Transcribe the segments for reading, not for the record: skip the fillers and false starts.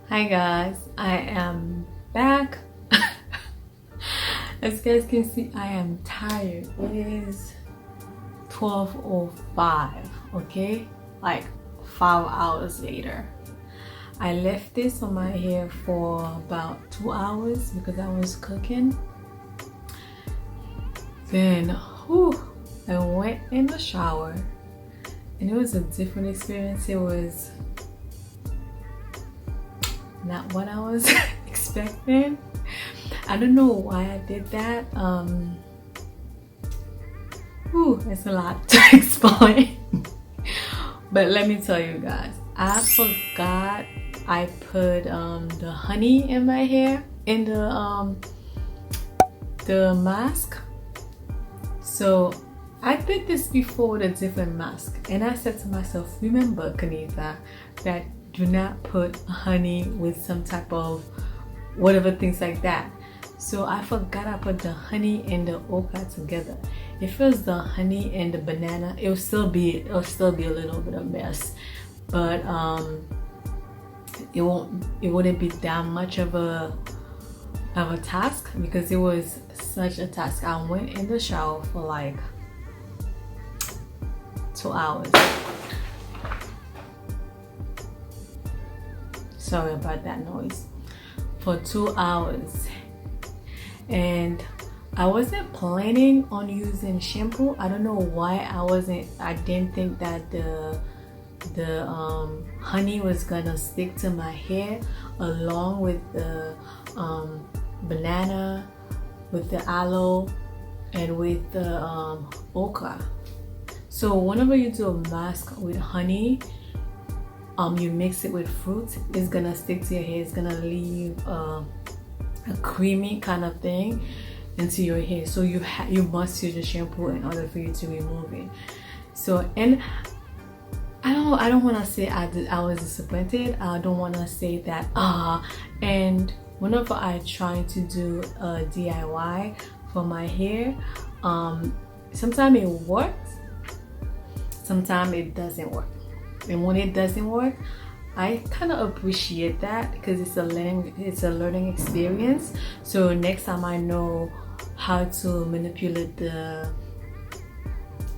Hi guys, I am back. As you guys can see, I am tired. It is 12:05, okay? Like 5 hours later. I left this on my hair for about 2 hours because I was cooking. Then, I went in the shower and it was a different experience. It was not what I was expecting. I don't know why I did that. It's a lot to explain. But let me tell you guys, I forgot I put the honey in my hair in the mask. So I did this before with a different mask, and I said to myself, remember Kanita, that do not put honey with some type of whatever, things like that. So I forgot I put the honey and the okra together. If it was the honey and the banana, it'll still be a little bit of a mess, but it wouldn't be that much of a task because it was such a task. I went in the shower for like 2 hours. Sorry about that noise. For 2 hours, and I wasn't planning on using shampoo. I don't know why I didn't think that the honey was gonna stick to my hair along with the banana, with the aloe, and with the okra. So whenever you do a mask with honey, you mix it with fruit, it's gonna stick to your hair. It's gonna leave a creamy kind of thing into your hair. So you must use the shampoo in order for you to remove it. So, and I don't want to say I was disappointed. I don't want to say that and whenever I try to do a DIY for my hair, sometimes it works, sometimes it doesn't work. And when it doesn't work, I kind of appreciate that because it's a learning experience. So next time I know how to manipulate the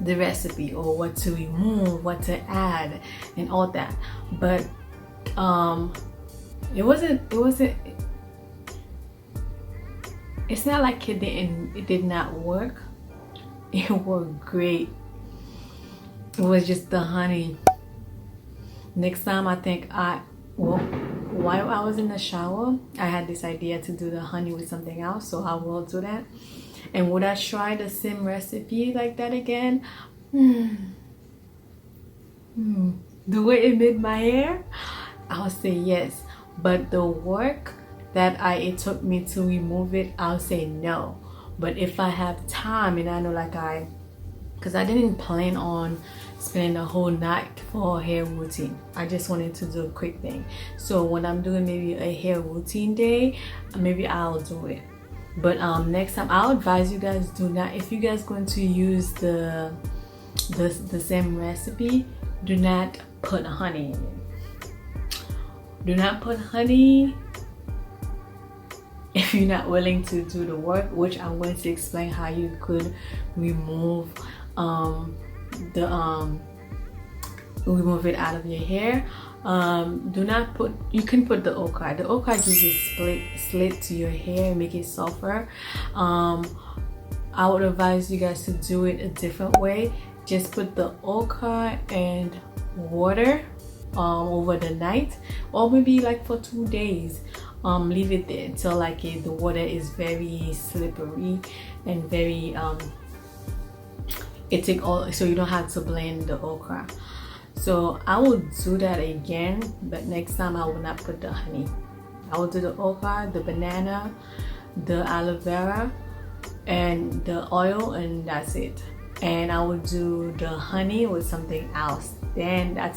recipe, or what to remove, what to add, and all that. But it's not like it did not work. It worked great. It was just the honey. Next time, I think while I was in the shower, I had this idea to do the honey with something else, so I will do that. And would I try the same recipe like that again? The way it made my hair, I'll say yes. But the work that it took me to remove it, I'll say no. But if I have time, and I know because I didn't plan on spending a whole night for a hair routine. I just wanted to do a quick thing. So when I'm doing maybe a hair routine day, maybe I'll do it. But next time, I'll advise you guys, do not, if you guys going to use the same recipe, do not put honey in it. Do not put honey if you're not willing to do the work, which I'm going to explain how you could remove remove it out of your hair. Do not put, you can put the okra. The okra gives a slit to your hair, make it softer. I would advise you guys to do it a different way. Just put the okra and water over the night, or maybe like for 2 days. Leave it there until the water is very slippery and very so you don't have to blend the okra. So I will do that again, but next time I will not put the honey. I will do the okra, the banana, the aloe vera, and the oil, and that's it. And I will do the honey with something else. Then that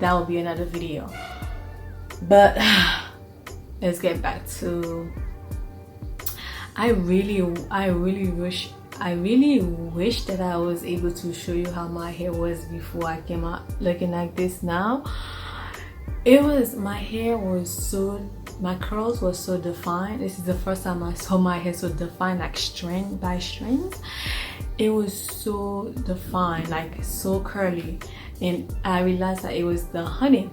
will be another video. But let's get back to, I really wish that I was able to show you how my hair was before I came out looking like this now. It was, my hair was so, my curls were so defined. This is the first time I saw my hair so defined, like string by strings. It was so defined, like so curly, and I realized that it was the honey.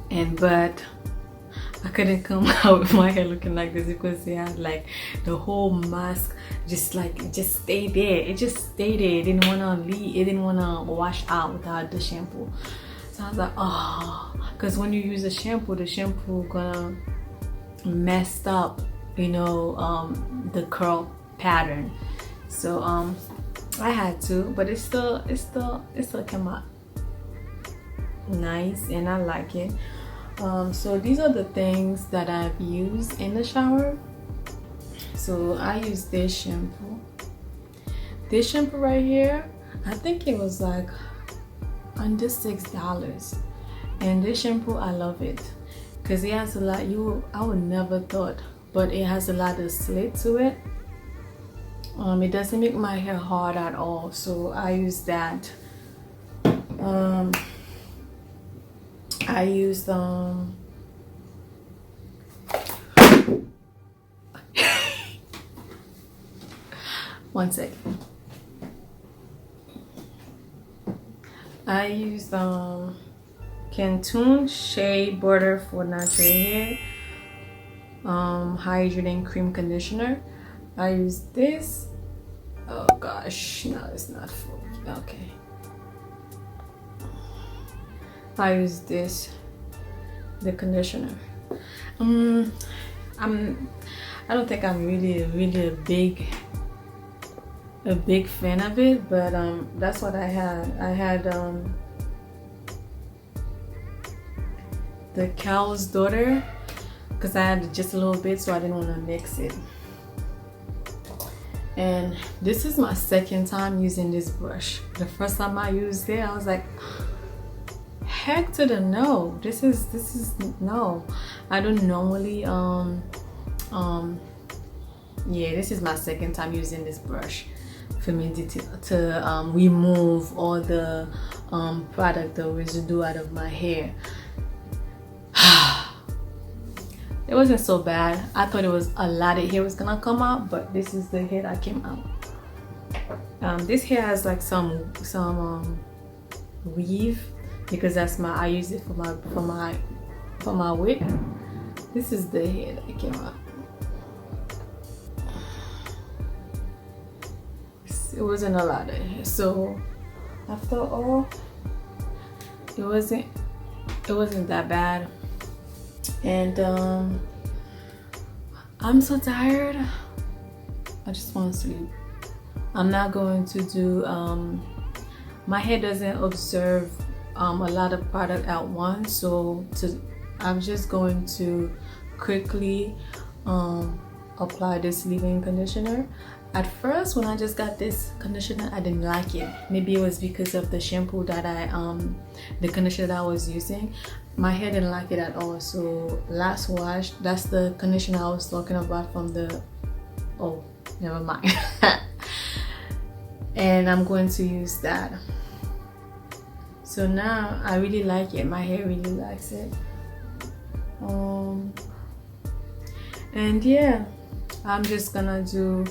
But I couldn't come out with my hair looking like this because they had like the whole mask just stayed there. It just stayed there. It didn't want to leave. It didn't want to wash out without the shampoo. So I was like, oh, because when you use the shampoo gonna mess up, you know, the curl pattern. So I had to, but it still came out nice, and I like it. So these are the things that I've used in the shower. So I use this shampoo. This shampoo right here, I think it was like under $6. And this shampoo, I love it because it has a lot. I would never thought, but it has a lot of slit to it. It doesn't make my hair hard at all, so I use that. I used one second. I used Cantone Shea Butter for natural hair, hydrating cream conditioner. I use this. Oh gosh, no, it's not full. Okay. I use this, the conditioner. I don't think I'm really a big fan of it, but that's what I had. I had the cow's daughter because I had just a little bit, so I didn't want to mix it. And this is my second time using this brush. The first time I used it, I was like, heck to the no. This is no. I don't normally yeah, this is my second time using this brush for me to remove all the product, the residue out of my hair. It wasn't so bad. I thought it was a lot of hair was gonna come out, but this is the hair that came out. This hair has like some weave because that's I use it for my wig. This is the hair that came out. It wasn't a lot of hair, so after all, it wasn't that bad. And I'm so tired. I just want to sleep. I'm not going to do my hair doesn't absorb a lot of product at once, so I'm just going to quickly apply this leave-in conditioner. At first, when I just got this conditioner, I didn't like it. Maybe it was because of the shampoo that the conditioner that I was using. My hair didn't like it at all. So last wash, that's the conditioner I was talking about from the, oh, never mind. And I'm going to use that. So now I really like it. My hair really likes it. And yeah, I'm just gonna do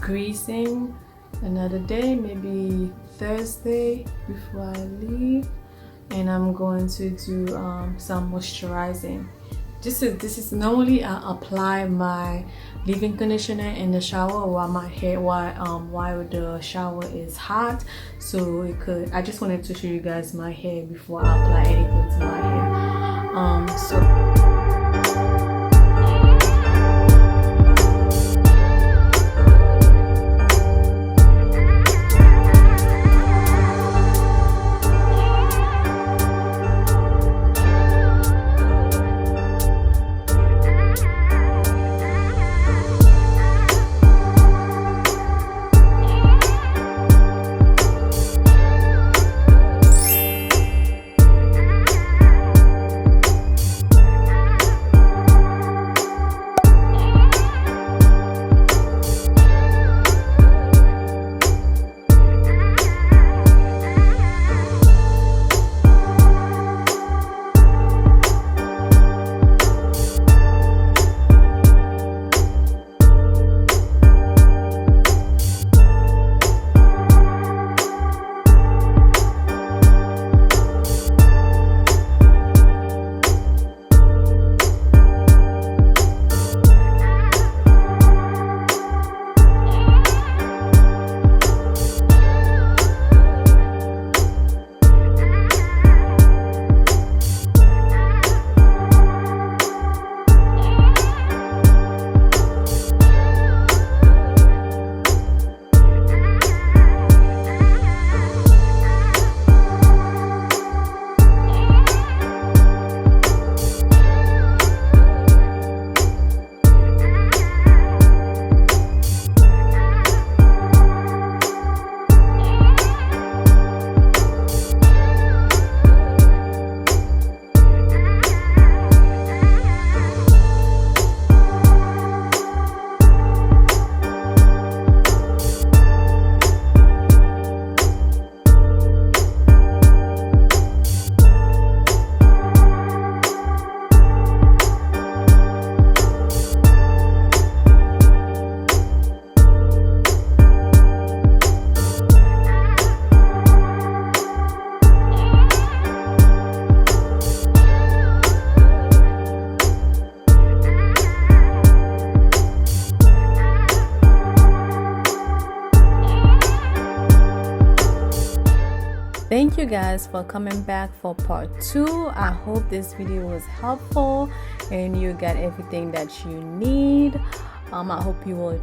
greasing another day, maybe Thursday before I leave, and I'm going to do some moisturizing. This is normally I apply my leave-in conditioner in the shower while while the shower is hot, so I just wanted to show you guys my hair before I apply anything to my hair. Thank you guys for coming back for part 2. I hope this video was helpful and you got everything that you need. I hope you will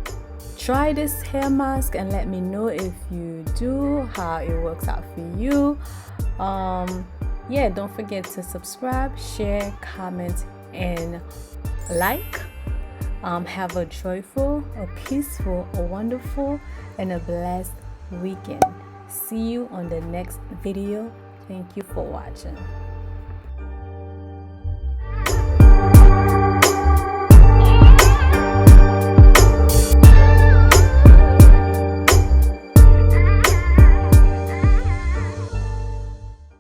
try this hair mask and let me know if you do, how it works out for you. Yeah, don't forget to subscribe, share, comment, and like. Have a joyful, a peaceful, a wonderful, and a blessed weekend. See you on the next video. Thank you for watching.